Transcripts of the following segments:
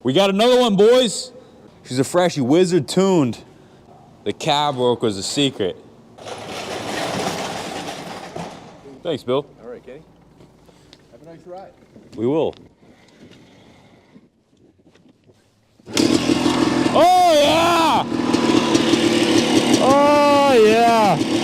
We got another one, boys. She's a freshie, wizard tuned. The cab work was a secret. Thanks, Bill. All right, Kenny. Have a nice ride. We will. Oh, yeah! Oh, yeah!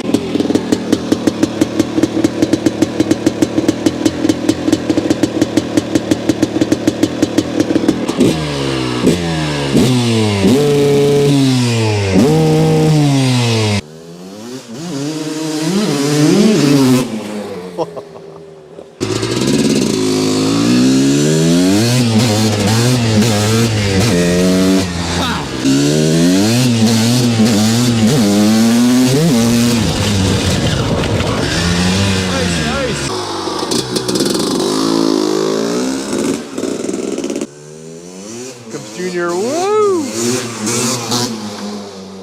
Junior, woo!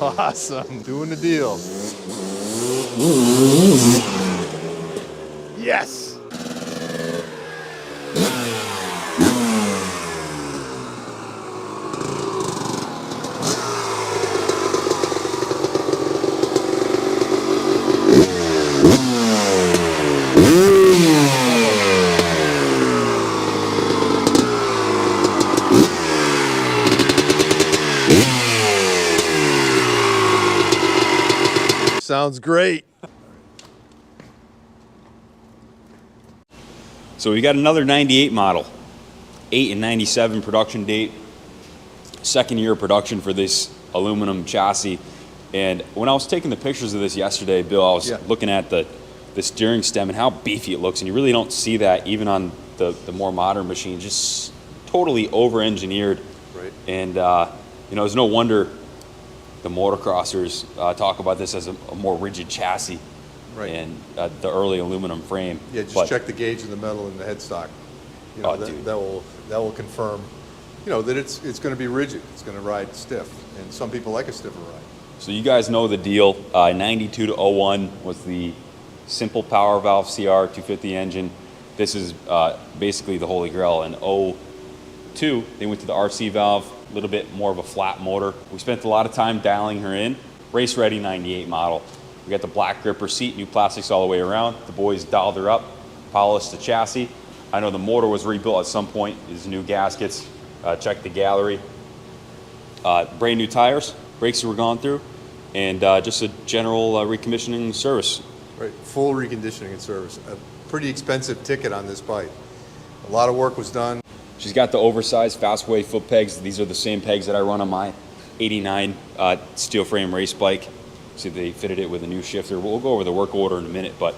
Awesome, doing the deal. Yes! Sounds great. So we got another 98 model, 8 and 97 production date, second year of production for this aluminum chassis. And when I was taking the pictures of this yesterday, Bill, I was looking at the steering stem and how beefy it looks, and you really don't see that even on the more modern machines, just totally over-engineered. Right. And you know, there's no wonder the motocrossers talk about this as a more rigid chassis, right, and the early aluminum frame. Yeah, just check the gauge of the metal in the headstock. You know, that will confirm, you know, that it's going to be rigid. It's going to ride stiff, and some people like a stiffer ride. So you guys know the deal. 92 to 01 was the simple power valve CR250 engine. This is basically the holy grail. In 02, they went to the RC valve. A little bit more of a flat motor. We spent a lot of time dialing her in. Race ready 98 model. We got the black gripper seat, new plastics all the way around. The boys dialed her up, polished the chassis. I know the motor was rebuilt at some point. These new gaskets. Check the gallery. Brand new tires. Brakes were gone through, and just a general recommissioning service. Right, full reconditioning and service. A pretty expensive ticket on this bike. A lot of work was done. She's got the oversized Fastway foot pegs. These are the same pegs that I run on my 89 steel frame race bike. See, they fitted it with a new shifter. We'll go over the work order in a minute, but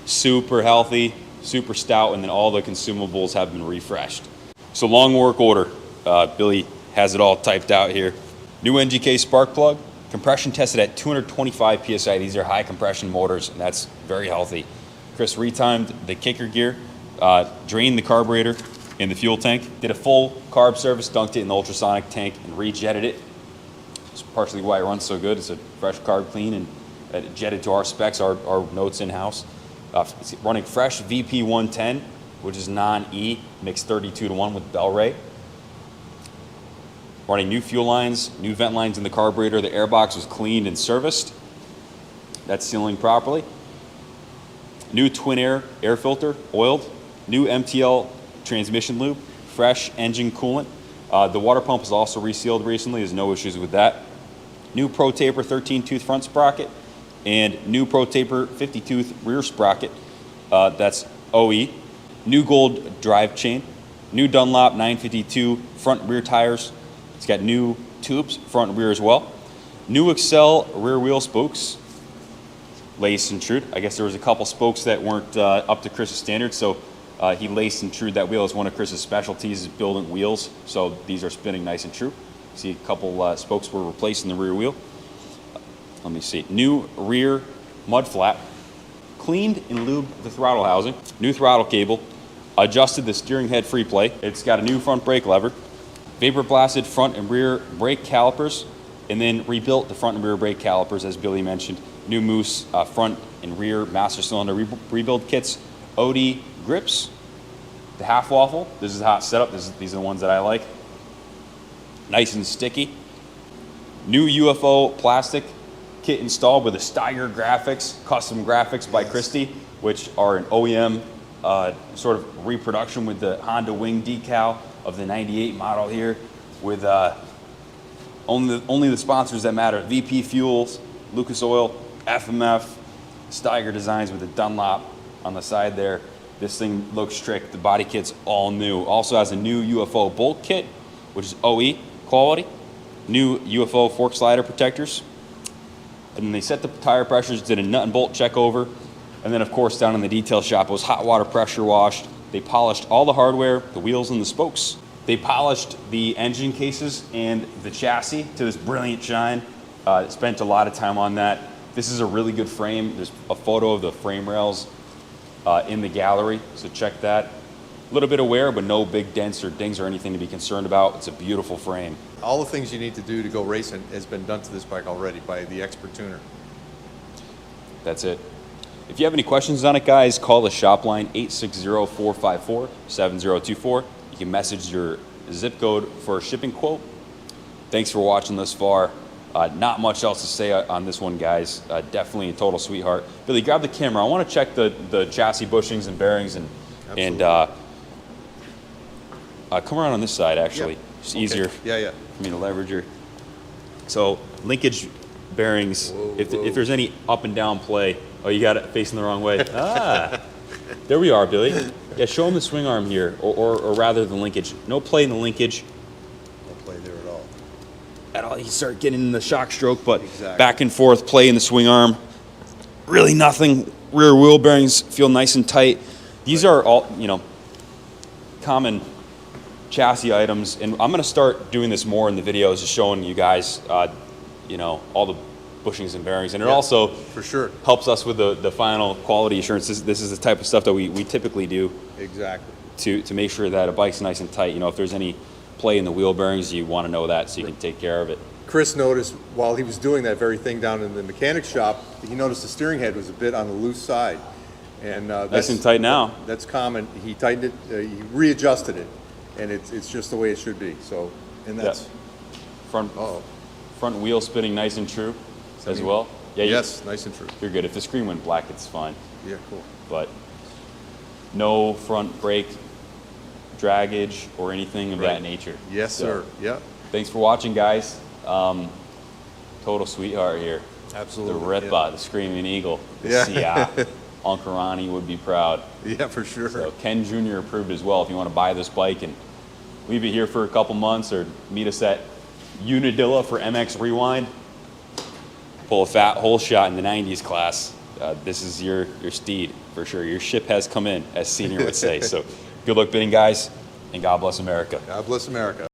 super healthy, super stout, and then all the consumables have been refreshed. So long work order. Billy has it all typed out here. New NGK spark plug, compression tested at 225 PSI. These are high compression motors, and that's very healthy. Chris retimed the kicker gear. Drained the carburetor in the fuel tank, did a full carb service, dunked it in the ultrasonic tank, and rejetted it. It's partially why it runs so good. It's a fresh carb clean and jetted to our specs, our notes in-house. It's running fresh VP 110, which is non-E, mixed 32 to 1 with Bel-Ray. Running new fuel lines, new vent lines in the carburetor. The airbox was cleaned and serviced. That's sealing properly. New twin air filter, oiled. New MTL transmission lube, fresh engine coolant. The water pump is also resealed recently. There's no issues with that. New Pro Taper 13-tooth front sprocket and new Pro Taper 50-tooth rear sprocket. That's OE. New gold drive chain. New Dunlop 952 front and rear tires. It's got new tubes, front and rear as well. New Excel rear wheel spokes. Lace and trued. I guess there was a couple spokes that weren't up to Chris's standards, so he laced and trued that wheel. It's one of Chris's specialties is building wheels, so these are spinning nice and true. See, a couple spokes were replaced in the rear wheel. Let me see. New rear mud flap. Cleaned and lubed the throttle housing. New throttle cable. Adjusted the steering head free play. It's got a new front brake lever. Vapor blasted front and rear brake calipers, and then rebuilt the front and rear brake calipers, as Billy mentioned. New Moose front and rear master cylinder rebuild kits. OD grips, The half waffle, this is how it's set up. These are the ones that I like. Nice and sticky. New UFO plastic kit installed with a Steiger graphics, custom graphics by Christie, which are an OEM sort of reproduction with the Honda wing decal of the 98 model here, with only the sponsors that matter: VP Fuels, Lucas Oil, FMF, Steiger Designs with the Dunlop on the side there. This thing looks strict. The body kit's all new. Also has a new UFO bolt kit, which is OE quality. New UFO fork slider protectors. And then they set the tire pressures, did a nut and bolt check over. And then of course down in the detail shop, it was hot water pressure washed. They polished all the hardware, the wheels and the spokes. They polished the engine cases and the chassis to this brilliant shine. Spent a lot of time on that. This is a really good frame. There's a photo of the frame rails in the gallery, so check that. A little bit of wear, but no big dents or dings or anything to be concerned about. It's a beautiful frame. All the things you need to do to go racing has been done to this bike already by the expert tuner. That's it. If you have any questions on it, guys, call the shop line 860-454-7024. You can message your zip code for a shipping quote. Thanks for watching this far. Not much else to say on this one, guys. Definitely a total sweetheart. Billy, grab the camera. I want to check the chassis bushings and bearings and come around on this side, actually. Yeah. It's easier for me to leverage her. So linkage bearings, if there's any up and down play. Oh, you got it facing the wrong way. There we are, Billy. Yeah, show them the swing arm here, or rather the linkage. No play in the linkage. No play there at all. At all, you start getting in the shock stroke, but back and forth play in the swing arm. Really nothing. Rear wheel bearings feel nice and tight. These are all, common chassis items, and I'm going to start doing this more in the videos, just showing you guys, all the bushings and bearings, and it also for sure helps us with the final quality assurance. This is the type of stuff that we typically do to make sure that a bike's nice and tight. If there's any play in the wheel bearings, you want to know that so you can take care of it. Chris noticed while he was doing that very thing down in the mechanic shop, he noticed the steering head was a bit on the loose side, and nice and tight now. That's common. He tightened it, he readjusted it, and it's just the way it should be. So, and that's front wheel spinning nice and true as well. Yeah. Yes, nice and true. You're good. If the screen went black, it's fine. Yeah, cool. But no front brake dragage or anything of that nature. Yes, sir. Yeah. Thanks for watching, guys. Total sweetheart here. Absolutely. The Ripa, the Screaming Eagle. Yeah. Uncle Ronnie would be proud. Yeah, for sure. So Ken Jr. approved as well. If you want to buy this bike and leave it here for a couple months, or meet us at Unadilla for MX Rewind, pull a fat hole shot in the 90s class. This is your steed for sure. Your ship has come in, as Senior would say. So good luck bidding, guys, and God bless America. God bless America.